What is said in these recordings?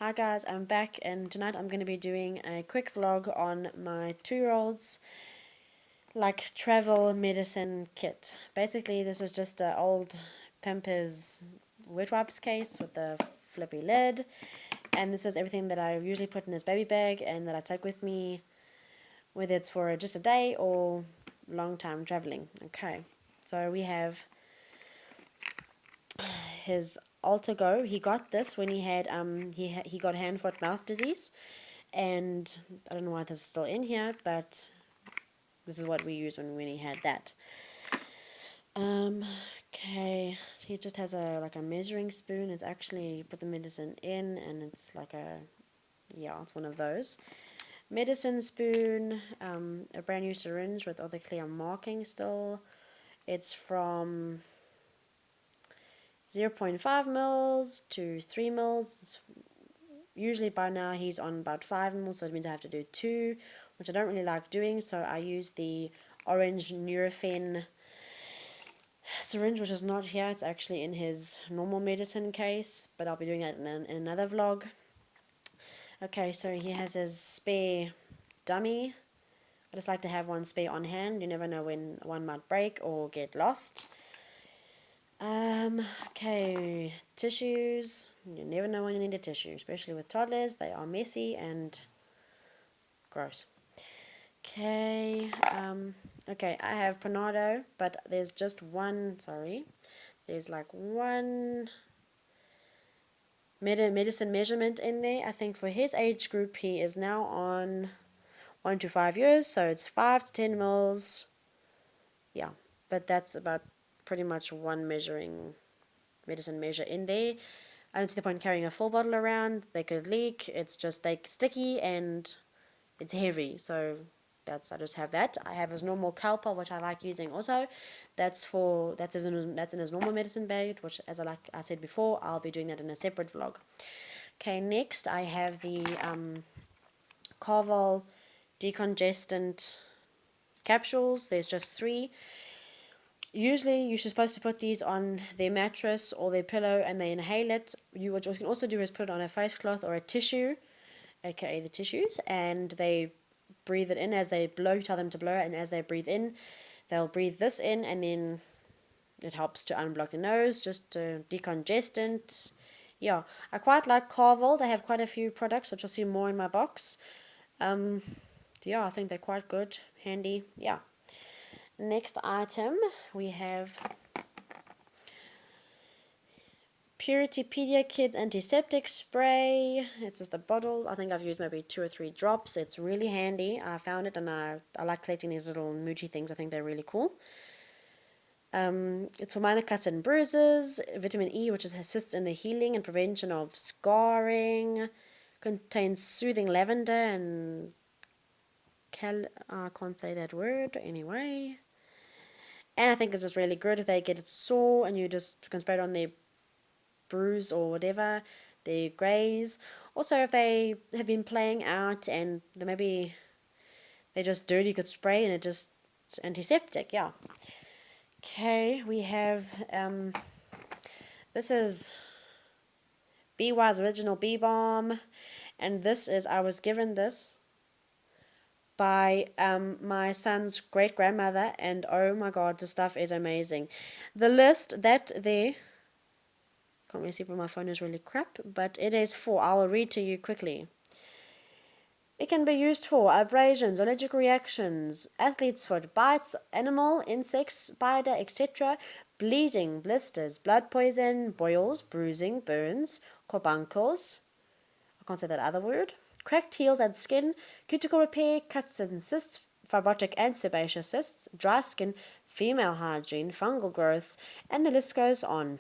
Hi guys, I'm back and tonight I'm going to be doing a quick vlog on my 2-year-old's travel medicine kit. Basically this is just an old Pampers wet wipes case with the flippy lid, and this is everything that I usually put in his baby bag and that I take with me, whether it's for just a day or long time traveling. Okay, so we have his Altago. He got this when he had he got hand foot mouth disease, and I don't know why this is still in here, but this is what we used when he had that. Okay, he just has a measuring spoon. It's actually, you put the medicine in and it's like it's one of those. Medicine spoon, a brand new syringe with all the clear marking still. It's from 0.5 mils to 3 mils. It's usually by now he's on about 5 mils, so it means I have to do 2, which I don't really like doing, so I use the orange Nurofen syringe, which is not here. It's actually in his normal medicine case, but I'll be doing that in another vlog. Okay, so he has his spare dummy. I just like to have one spare on hand. You never know when one might break or get lost. Okay, tissues. You never know when you need a tissue, especially with toddlers. They are messy and gross. Okay, okay, I have Panado, but there's just one, sorry, there's like one medicine measurement in there. I think for his age group, he is now on 1 to 5 years, so it's 5 to 10 mils. Yeah, but that's about pretty much one medicine measure in there. I don't see the point carrying a full bottle around. They could leak. It's just like sticky and it's heavy, so I just have that. I have his normal Calpa, which I like using also. That's in his normal medicine bag, which, as I said before, I'll be doing that in a separate vlog. Okay, next I have the Carval decongestant capsules. There's just 3. Usually you're supposed to put these on their mattress or their pillow and they inhale it. What you can also do is put it on a face cloth or a tissue, aka the tissues, and they breathe it in as they blow. Tell them to blow, and as they breathe in, they'll breathe this in, and then it helps to unblock the nose, just decongestant. Yeah, I quite like Carvel. They have quite a few products, which you'll see more in my box. Yeah, I think they're quite good, handy. Yeah. Next item, we have Puritypedia Kids Antiseptic Spray. It's just a bottle. I think I've used maybe 2 or 3 drops. It's really handy. I found it and I like collecting these little moochy things. I think they're really cool. It's for minor cuts and bruises. Vitamin E, which assists in the healing and prevention of scarring. Contains soothing lavender and I can't say that word anyway. And I think this is really good if they get it sore and you just can spray it on their bruise or whatever, their graze. Also, if they have been playing out and maybe they're just dirty, you could spray and it's antiseptic. Yeah. Okay, we have this is BY's original bee balm, and this is, I was given this by my son's great grandmother, and oh my god, the stuff is amazing. The list that there, can't really see, but my phone is really crap, but it is for, I will read to you quickly. It can be used for abrasions, allergic reactions, athlete's foot, bites, animal, insects, spider, etc., bleeding, blisters, blood poison, boils, bruising, burns, carbuncles, I can't say that other word, cracked heels and skin, cuticle repair, cuts and cysts, fibrotic and sebaceous cysts, dry skin, female hygiene, fungal growths, and the list goes on.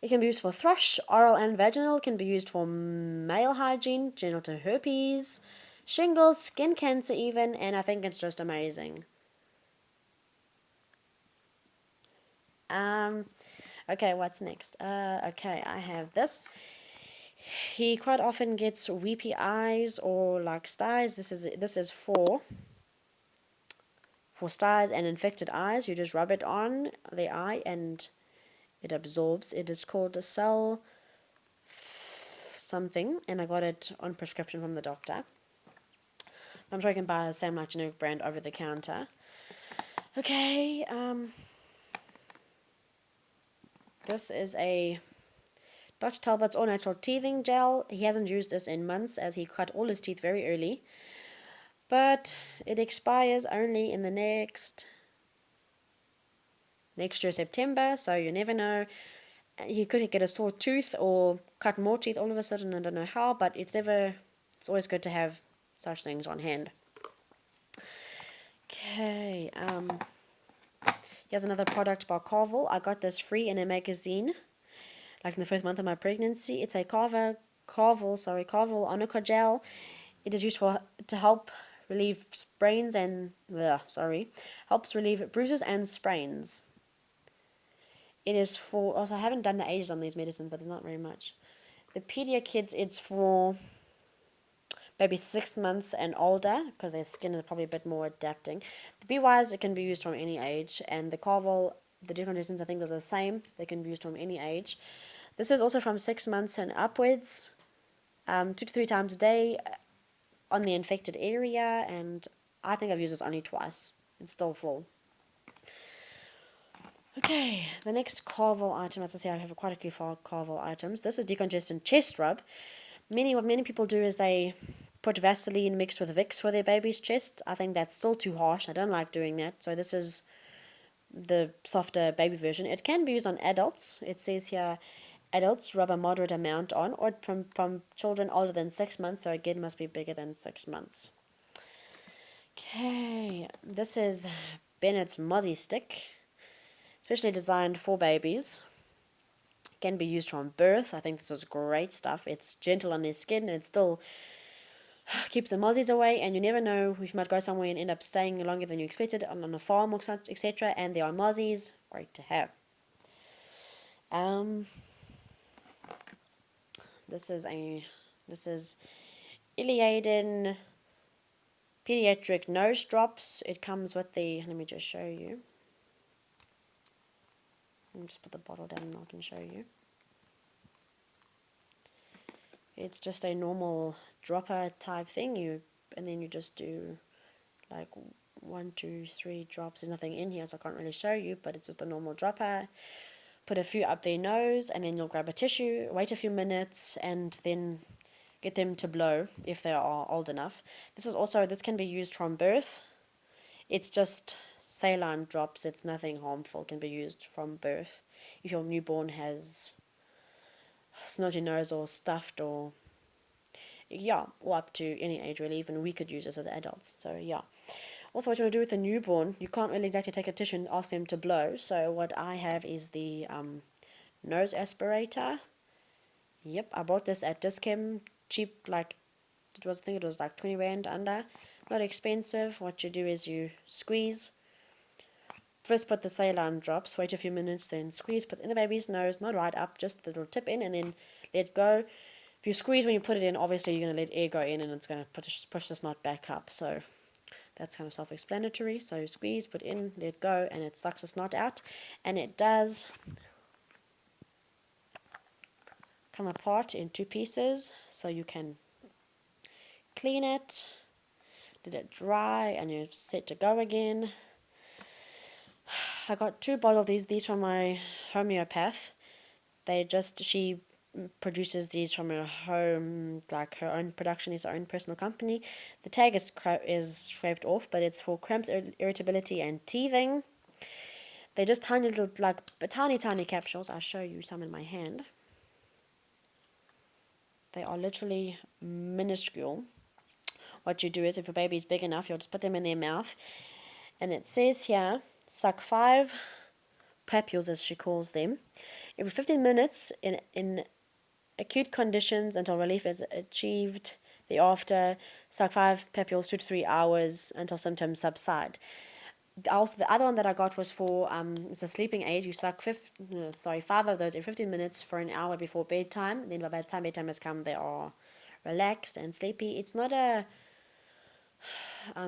It can be used for thrush, oral and vaginal. It can be used for male hygiene, genital herpes, shingles, skin cancer even, and I think it's just amazing. Okay, what's next? Okay, I have this. He quite often gets weepy eyes or like styes. This is for styes and infected eyes. You just rub it on the eye and it absorbs. It is called a something, and I got it on prescription from the doctor. I'm sure you can buy the same like generic brand over the counter. Okay, this is a Dr. Talbot's all natural teething gel. He hasn't used this in months as he cut all his teeth very early. But it expires only in the next year, September, so you never know. You could get a sore tooth or cut more teeth all of a sudden. I don't know how, but it's always good to have such things on hand. Okay, here's another product by Carvel. I got this free in a magazine, like in the first month of my pregnancy. It's a Carvel Onica gel. It is used to help relieve sprains and helps relieve bruises and sprains. It is for, also I haven't done the ages on these medicines, but there's not very much. The Pedia Kids, it's for maybe 6 months and older, because their skin is probably a bit more adapting. The B-Wise, it can be used from any age, and the Carvel, the different medicines, I think those are the same. They can be used from any age. This is also from 6 months and upwards, 2 to 3 times a day on the infected area, and I think I've used this only twice. It's still full. Okay, the next Carvel item, as I say, I have quite a few Carvel items. This is decongestant chest rub. What many people do is they put Vaseline mixed with Vicks for their baby's chest. I think that's still too harsh. I don't like doing that. So this is the softer baby version. It can be used on adults. It says here, adults rub a moderate amount on, or from children older than 6 months. So again, must be bigger than 6 months. Okay, this is Bennett's Mozzie Stick. Especially designed for babies. Can be used from birth. I think this is great stuff. It's gentle on their skin, and it still keeps the mozzies away, and you never know, you might go somewhere and end up staying longer than you expected on a farm or such, etc., and there are mozzies. Great to have. This is Iliadin pediatric nose drops. It comes with the, let me just show you. Let me just put the bottle down and I can show you. It's just a normal dropper type thing. And then you just do like 1, 2, 3 drops. There's nothing in here, so I can't really show you, but it's just a normal dropper. Put a few up their nose, and then you'll grab a tissue, wait a few minutes, and then get them to blow if they are old enough. This can be used from birth. It's just saline drops. It's nothing harmful. It can be used from birth. If your newborn has snotty nose or stuffed or up to any age really. Even we could use this as adults. So yeah. Also, what you want to do with a newborn, you can't really exactly take a tissue and ask them to blow. So what I have is the nose aspirator. Yep, I bought this at Dis-Chem, cheap, I think it was like 20 Rand under. Not expensive. What you do is you squeeze. First put the saline drops, wait a few minutes, then squeeze, put in the baby's nose, not right up, just the little tip in, and then let go. If you squeeze when you put it in, obviously you're going to let air go in, and it's going to push the snot back up. So that's kind of self-explanatory. So you squeeze, put in, let go, and it sucks the snot out. And it does come apart in 2 pieces, so you can clean it, let it dry, and you're set to go again. I got 2 bottles of these from my homeopath. She produces these from her home, like her own production, is her own personal company. The tag is scraped off, but it's for cramps, irritability, and teething. They're just tiny little, tiny capsules. I'll show you some in my hand. They are literally minuscule. What you do is, if your baby is big enough, you'll just put them in their mouth. And it says here, suck 5 papules, as she calls them, every 15 minutes in acute conditions until relief is achieved. Thereafter, suck 5 papules 2 to 3 hours until symptoms subside. Also, the other one that I got was for it's a sleeping aid. You suck 5 of those every 15 minutes for an hour before bedtime. Then by the time bedtime has come, they are relaxed and sleepy. It's not a I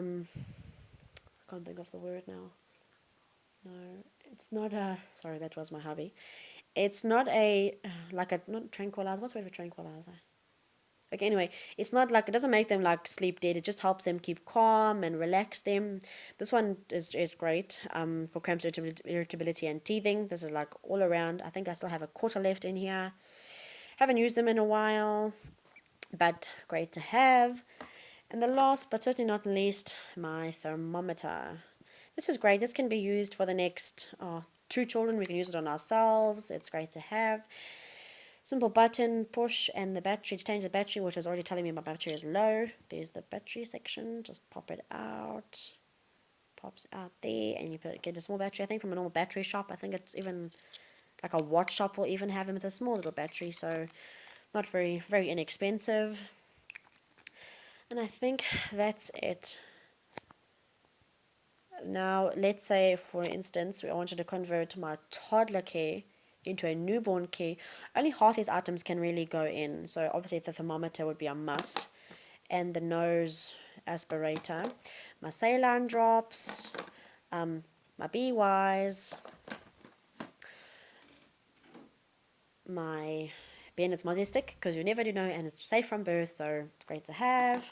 can't think of the word now. No, it's not a. Sorry, that was my hubby. It's not a not tranquilizer. What's the word for tranquilizer? Okay, anyway, it's not like, it doesn't make them like sleep dead. It just helps them keep calm and relax them. This one is great for cramps, irritability, and teething. This is like all around. I think I still have a quarter left in here. Haven't used them in a while, but great to have. And the last, but certainly not least, my thermometer. This is great. This can be used for the next 2 children. We can use it on ourselves. It's great to have. Simple button, push, and the battery, to change the battery, which is already telling me my battery is low. There's the battery section. Just pop it out. Pops out there, and you get a small battery. I think from a normal battery shop. I think it's even like a watch shop will even have them. It's a small little battery, so not very, very inexpensive. And I think that's it. Now, let's say, for instance, I wanted to convert my toddler care into a newborn care. Only half these items can really go in. So obviously the thermometer would be a must. And the nose aspirator. My saline drops. My B-Wise. My Bennett's Mozzie stick, because you never do know, and it's safe from birth, so it's great to have.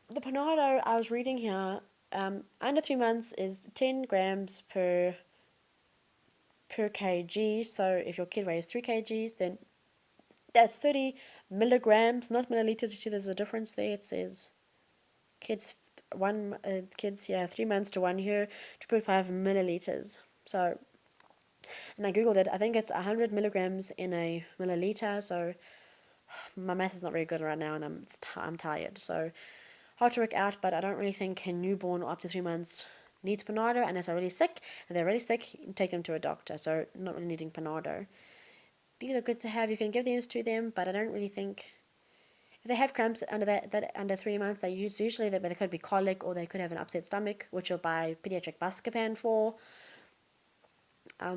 The Panado, I was reading here, under 3 months is 10 grams per kg. So if your kid weighs 3 kgs, then that's 30 milligrams, not milliliters. You see there's a difference there. It says kids 3 months to 1 year, 2.5 milliliters. So, and I googled it. I think it's 100 milligrams in a milliliter. So my math is not very good right now, and I'm tired. So hard to work out, but I don't really think a newborn or up to 3 months needs Panado, unless they're really sick. If they're really sick, take them to a doctor. So not really needing Panado. These are good to have. You can give these to them, but I don't really think, if they have cramps under that under 3 months, they usually they could be colic, or they could have an upset stomach, which you'll buy pediatric Buscopan for.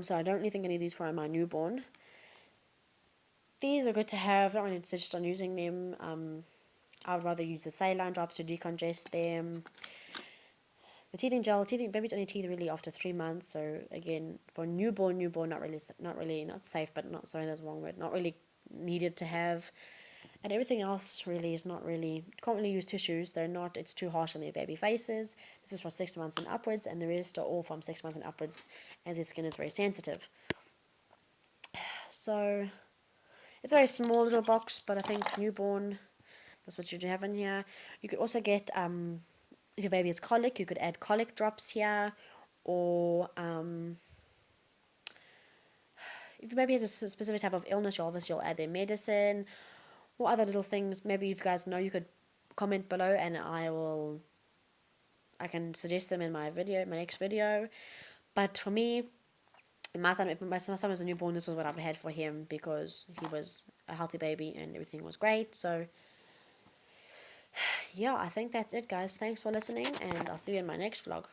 So I don't really think I need these for my newborn. These are good to have. I don't really insist on using them. I would rather use the saline drops to decongest them. The teething gel, babies only teeth really after 3 months. So again, for newborn, not safe, but not, sorry, that's the wrong word, not really needed to have. And everything else really is not really, can't really use tissues. They're not, it's too harsh on their baby faces. This is for 6 months and upwards, and the rest are all from 6 months and upwards, as their skin is very sensitive. So it's a very small little box, but I think newborn, that's what you should have in here. You could also get, if your baby is colic, you could add colic drops here, or if your baby has a specific type of illness, you'll add their medicine, or other little things. Maybe if you guys know, you could comment below, and I can suggest them in my next video. But for me, my son was a newborn, this was what I've had for him, because he was a healthy baby and everything was great. So yeah, I think that's it, guys. Thanks for listening, and I'll see you in my next vlog.